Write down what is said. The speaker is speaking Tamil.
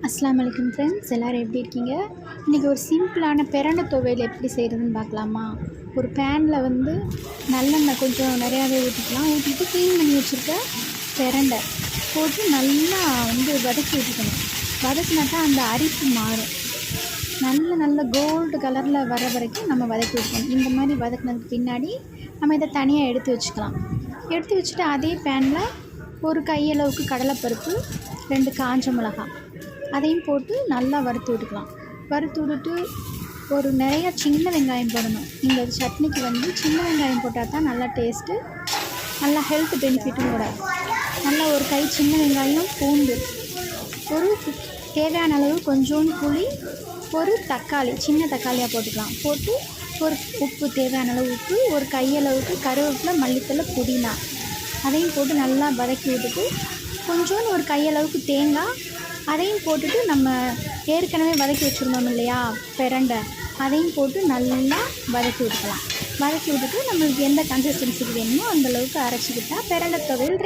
அஸ்ஸலாமு அலைக்கும் ஃப்ரெண்ட்ஸ், எல்லோரும் எப்படி இருக்கீங்க? இன்றைக்கி ஒரு சிம்பிளான பிரண்டை துவையல் எப்படி செய்கிறதுன்னு பார்க்கலாமா? ஒரு பேனில் நல்லெண்ணெய் கொஞ்சம் நிறையாவே ஊற்றிட்டு க்ளீன் பண்ணி வச்சுருக்க பிரண்டை போட்டு நல்லா வதக்கி விட்டுக்கணும். வதக்கினா தான் அந்த அரிப்பு மாறும். நல்ல கோல்டு கலரில் வர வரைக்கும் நம்ம வதக்கி விட்டுக்கணும். இந்த மாதிரி வதக்கினதுக்கு பின்னாடி நம்ம இதை தனியாக எடுத்து வச்சுக்கலாம். எடுத்து வச்சுட்டு அதே பேனில் ஒரு கையளவுக்கு கடலைப்பருப்பு, 2 காஞ்ச மிளகாய் அதையும் போட்டு நல்லா வறுத்து விட்டுக்கலாம். வறுத்து விட்டுட்டு ஒரு நிறையா சின்ன வெங்காயம் போடணும். இந்த சட்னிக்கு சின்ன வெங்காயம் போட்டால் தான் நல்லா டேஸ்ட்டு, நல்லா ஹெல்த் பெனிஃபிட்டும் கூட. நல்லா ஒரு கை சின்ன வெங்காயம், பூண்டு, ஒரு தேவையான அளவு கொஞ்சோண்டு புளி, ஒரு தக்காளி சின்ன தக்காளியாக போட்டுக்கலாம். போட்டு ஒரு உப்பு, தேவையான அளவு உப்பு, ஒரு கையளவுக்கு கருவேப்பிலை, மல்லித்தழை, புதினா அதையும் போட்டு நல்லா வதக்கி விட்டுட்டு கொஞ்சோண்டு ஒரு கையளவுக்கு தேங்காய் அதையும் போட்டுட்டு நம்ம ஏற்கனவே வதக்கி வச்சுருந்தோம் இல்லையா பிரண்டை, அதையும் போட்டு நல்லா வதக்கி விட்டுக்கலாம். வதக்கி விட்டுட்டு நம்மளுக்கு எந்த கன்சிஸ்டன்சிக்கு வேணுமோ அந்தளவுக்கு அரைச்சிக்கிட்டால் பிரண்டை துவையல்